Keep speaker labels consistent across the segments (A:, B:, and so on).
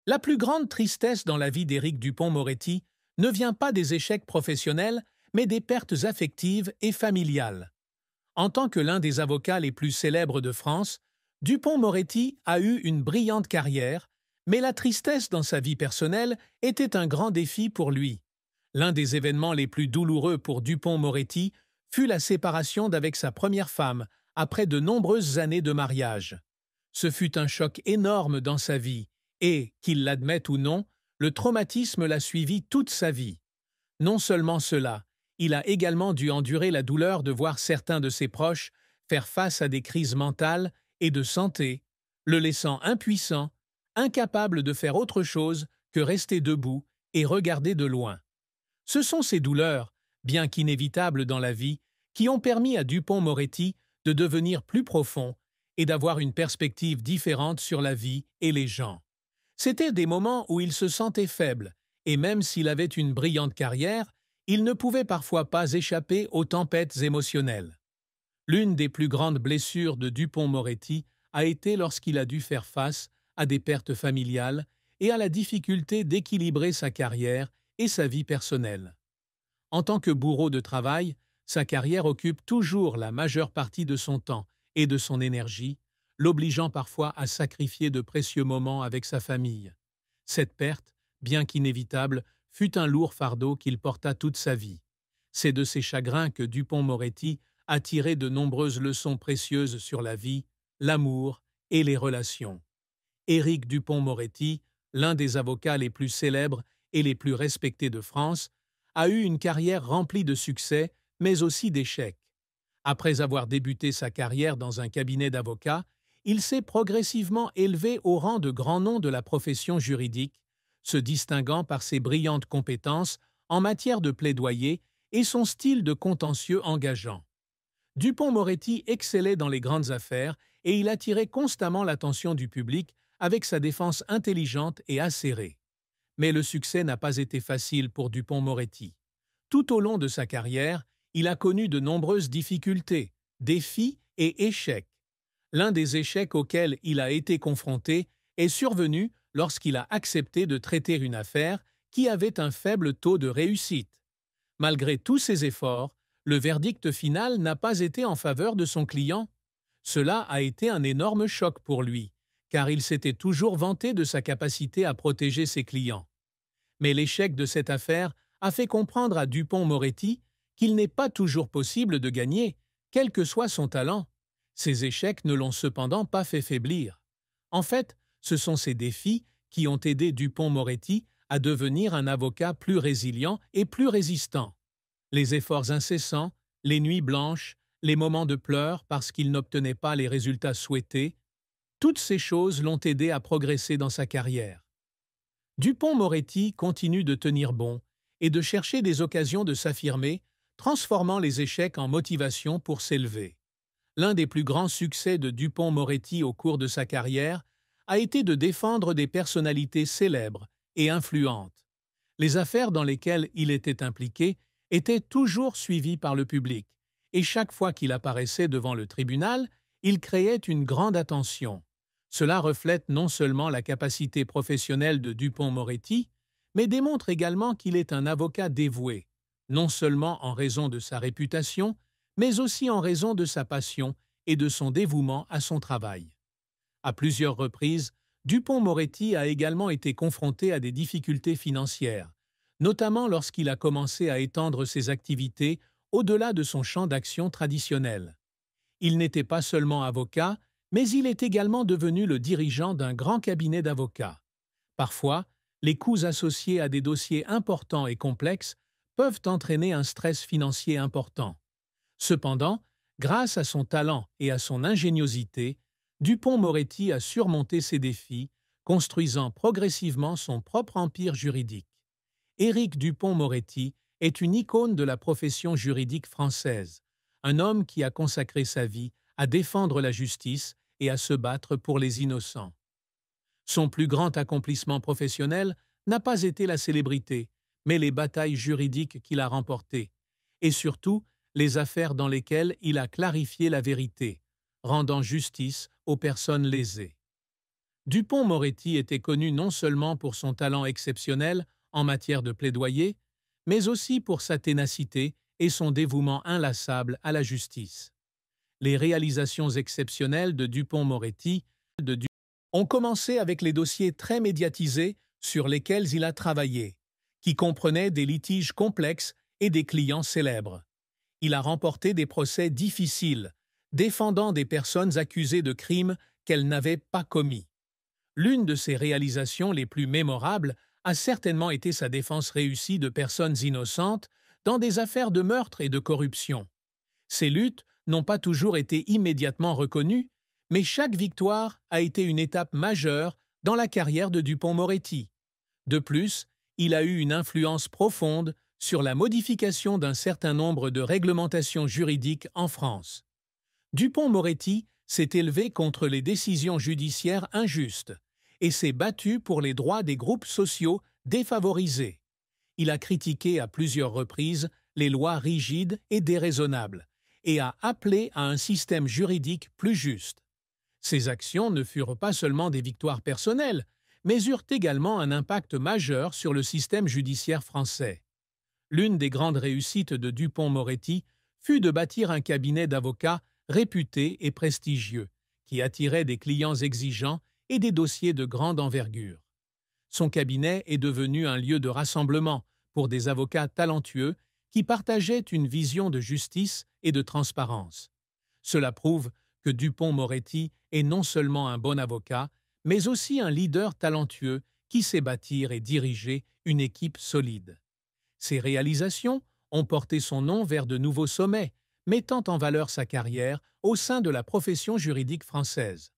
A: La plus grande tristesse dans la vie d'Éric Dupond-Moretti ne vient pas des échecs professionnels, mais des pertes affectives et familiales. En tant que l'un des avocats les plus célèbres de France, Dupond-Moretti a eu une brillante carrière, mais la tristesse dans sa vie personnelle était un grand défi pour lui. L'un des événements les plus douloureux pour Dupond-Moretti fut la séparation d'avec sa première femme, après de nombreuses années de mariage. Ce fut un choc énorme dans sa vie, et, qu'il l'admette ou non, le traumatisme l'a suivi toute sa vie. Non seulement cela, il a également dû endurer la douleur de voir certains de ses proches faire face à des crises mentales et de santé, le laissant impuissant, incapable de faire autre chose que rester debout et regarder de loin. Ce sont ces douleurs, bien qu'inévitables dans la vie, qui ont permis à Dupond-Moretti de devenir plus profond et d'avoir une perspective différente sur la vie et les gens. C'étaient des moments où il se sentait faible, et même s'il avait une brillante carrière, il ne pouvait parfois pas échapper aux tempêtes émotionnelles. L'une des plus grandes blessures de Dupond-Moretti a été lorsqu'il a dû faire face à des pertes familiales et à la difficulté d'équilibrer sa carrière et sa vie personnelle. En tant que bourreau de travail, sa carrière occupe toujours la majeure partie de son temps et de son énergie, l'obligeant parfois à sacrifier de précieux moments avec sa famille. Cette perte, bien qu'inévitable, fut un lourd fardeau qu'il porta toute sa vie. C'est de ces chagrins que Dupond-Moretti a tiré de nombreuses leçons précieuses sur la vie, l'amour et les relations. Éric Dupond-Moretti, l'un des avocats les plus célèbres et les plus respectés de France, a eu une carrière remplie de succès, mais aussi d'échecs. Après avoir débuté sa carrière dans un cabinet d'avocats, il s'est progressivement élevé au rang de grand nom de la profession juridique, se distinguant par ses brillantes compétences en matière de plaidoyer et son style de contentieux engageant. Dupond-Moretti excellait dans les grandes affaires et il attirait constamment l'attention du public avec sa défense intelligente et acérée. Mais le succès n'a pas été facile pour Dupond-Moretti. Tout au long de sa carrière, il a connu de nombreuses difficultés, défis et échecs. L'un des échecs auxquels il a été confronté est survenu lorsqu'il a accepté de traiter une affaire qui avait un faible taux de réussite. Malgré tous ses efforts, le verdict final n'a pas été en faveur de son client. Cela a été un énorme choc pour lui, car il s'était toujours vanté de sa capacité à protéger ses clients. Mais l'échec de cette affaire a fait comprendre à Dupond-Moretti qu'il n'est pas toujours possible de gagner, quel que soit son talent. Ces échecs ne l'ont cependant pas fait faiblir. En fait, ce sont ces défis qui ont aidé Dupond-Moretti à devenir un avocat plus résilient et plus résistant. Les efforts incessants, les nuits blanches, les moments de pleurs parce qu'il n'obtenait pas les résultats souhaités, toutes ces choses l'ont aidé à progresser dans sa carrière. Dupond-Moretti continue de tenir bon et de chercher des occasions de s'affirmer, transformant les échecs en motivation pour s'élever. L'un des plus grands succès de Dupond-Moretti au cours de sa carrière a été de défendre des personnalités célèbres et influentes. Les affaires dans lesquelles il était impliqué étaient toujours suivies par le public, et chaque fois qu'il apparaissait devant le tribunal, il créait une grande attention. Cela reflète non seulement la capacité professionnelle de Dupond-Moretti, mais démontre également qu'il est un avocat dévoué, non seulement en raison de sa réputation, mais aussi en raison de sa passion et de son dévouement à son travail. À plusieurs reprises, Dupond-Moretti a également été confronté à des difficultés financières, notamment lorsqu'il a commencé à étendre ses activités au-delà de son champ d'action traditionnel. Il n'était pas seulement avocat, mais il est également devenu le dirigeant d'un grand cabinet d'avocats. Parfois, les coûts associés à des dossiers importants et complexes peuvent entraîner un stress financier important. Cependant, grâce à son talent et à son ingéniosité, Dupond-Moretti a surmonté ces défis, construisant progressivement son propre empire juridique. Éric Dupond-Moretti est une icône de la profession juridique française, un homme qui a consacré sa vie à défendre la justice et à se battre pour les innocents. Son plus grand accomplissement professionnel n'a pas été la célébrité, mais les batailles juridiques qu'il a remportées, et surtout les affaires dans lesquelles il a clarifié la vérité, rendant justice aux personnes lésées. Dupond-Moretti était connu non seulement pour son talent exceptionnel en matière de plaidoyer, mais aussi pour sa ténacité et son dévouement inlassable à la justice. Les réalisations exceptionnelles de Dupond-Moretti ont commencé avec les dossiers très médiatisés sur lesquels il a travaillé, qui comprenaient des litiges complexes et des clients célèbres. Il a remporté des procès difficiles, défendant des personnes accusées de crimes qu'elles n'avaient pas commis. L'une de ses réalisations les plus mémorables a certainement été sa défense réussie de personnes innocentes dans des affaires de meurtre et de corruption. Ces luttes n'ont pas toujours été immédiatement reconnues, mais chaque victoire a été une étape majeure dans la carrière de Dupond-Moretti. De plus, il a eu une influence profonde sur la modification d'un certain nombre de réglementations juridiques en France. Dupond-Moretti s'est élevé contre les décisions judiciaires injustes et s'est battu pour les droits des groupes sociaux défavorisés. Il a critiqué à plusieurs reprises les lois rigides et déraisonnables et a appelé à un système juridique plus juste. Ces actions ne furent pas seulement des victoires personnelles, mais eurent également un impact majeur sur le système judiciaire français. L'une des grandes réussites de Dupond-Moretti fut de bâtir un cabinet d'avocats réputé et prestigieux, qui attirait des clients exigeants et des dossiers de grande envergure. Son cabinet est devenu un lieu de rassemblement pour des avocats talentueux qui partageaient une vision de justice et de transparence. Cela prouve que Dupond-Moretti est non seulement un bon avocat, mais aussi un leader talentueux qui sait bâtir et diriger une équipe solide. Ses réalisations ont porté son nom vers de nouveaux sommets, mettant en valeur sa carrière au sein de la profession juridique française.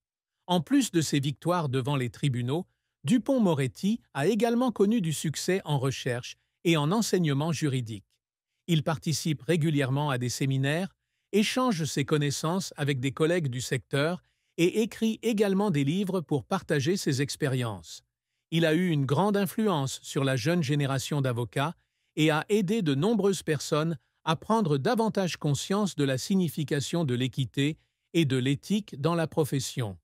A: En plus de ses victoires devant les tribunaux, Dupond-Moretti a également connu du succès en recherche et en enseignement juridique. Il participe régulièrement à des séminaires, échange ses connaissances avec des collègues du secteur et écrit également des livres pour partager ses expériences. Il a eu une grande influence sur la jeune génération d'avocats et a aidé de nombreuses personnes à prendre davantage conscience de la signification de l'équité et de l'éthique dans la profession.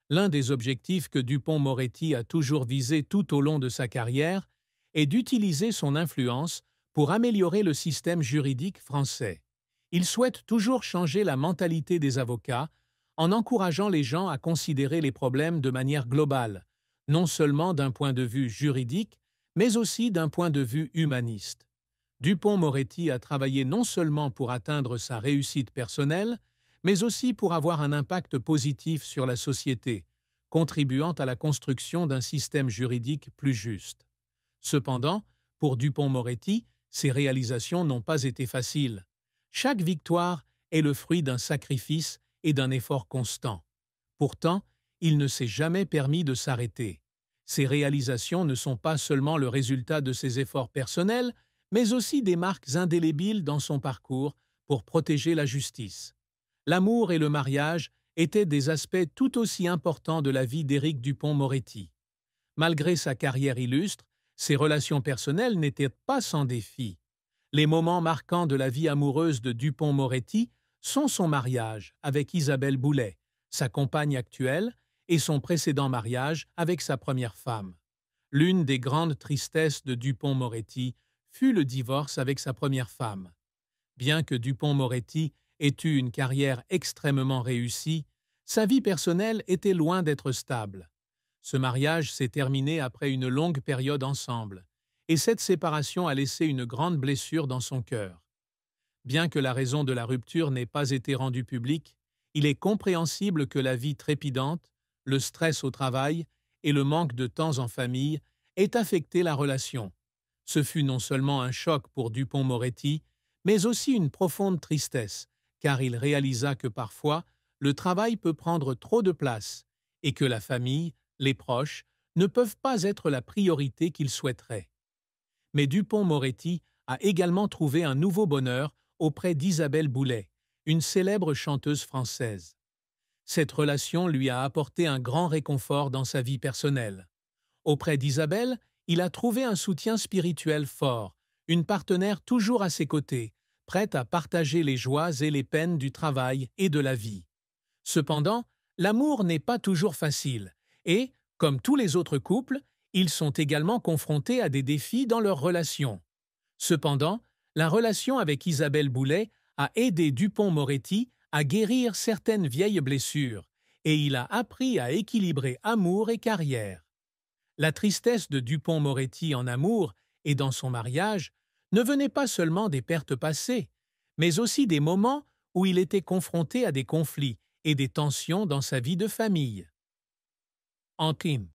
A: L'un des objectifs que Dupond-Moretti a toujours visé tout au long de sa carrière est d'utiliser son influence pour améliorer le système juridique français. Il souhaite toujours changer la mentalité des avocats en encourageant les gens à considérer les problèmes de manière globale, non seulement d'un point de vue juridique, mais aussi d'un point de vue humaniste. Dupond-Moretti a travaillé non seulement pour atteindre sa réussite personnelle, mais aussi pour avoir un impact positif sur la société, contribuant à la construction d'un système juridique plus juste. Cependant, pour Dupond-Moretti, ses réalisations n'ont pas été faciles. Chaque victoire est le fruit d'un sacrifice et d'un effort constant. Pourtant, il ne s'est jamais permis de s'arrêter. Ses réalisations ne sont pas seulement le résultat de ses efforts personnels, mais aussi des marques indélébiles dans son parcours pour protéger la justice. L'amour et le mariage étaient des aspects tout aussi importants de la vie d'Éric Dupond-Moretti. Malgré sa carrière illustre, ses relations personnelles n'étaient pas sans défis. Les moments marquants de la vie amoureuse de Dupond-Moretti sont son mariage avec Isabelle Boulet, sa compagne actuelle, et son précédent mariage avec sa première femme. L'une des grandes tristesses de Dupond-Moretti fut le divorce avec sa première femme. Bien que Dupond-Moretti ait eu une carrière extrêmement réussie, sa vie personnelle était loin d'être stable. Ce mariage s'est terminé après une longue période ensemble, et cette séparation a laissé une grande blessure dans son cœur. Bien que la raison de la rupture n'ait pas été rendue publique, il est compréhensible que la vie trépidante, le stress au travail et le manque de temps en famille aient affecté la relation. Ce fut non seulement un choc pour Dupond-Moretti, mais aussi une profonde tristesse, car il réalisa que parfois, le travail peut prendre trop de place et que la famille, les proches, ne peuvent pas être la priorité qu'il souhaiterait. Mais Dupond-Moretti a également trouvé un nouveau bonheur auprès d'Isabelle Boulet, une célèbre chanteuse française. Cette relation lui a apporté un grand réconfort dans sa vie personnelle. Auprès d'Isabelle, il a trouvé un soutien spirituel fort, une partenaire toujours à ses côtés, prête à partager les joies et les peines du travail et de la vie. Cependant, l'amour n'est pas toujours facile, Et, comme tous les autres couples, ils sont également confrontés à des défis dans leur relation. Cependant, la relation avec Isabelle Boulet a aidé Dupond-Moretti à guérir certaines vieilles blessures, et il a appris à équilibrer amour et carrière. La tristesse de Dupond-Moretti en amour et dans son mariage ne venait pas seulement des pertes passées, mais aussi des moments où il était confronté à des conflits et des tensions dans sa vie de famille. Ankin.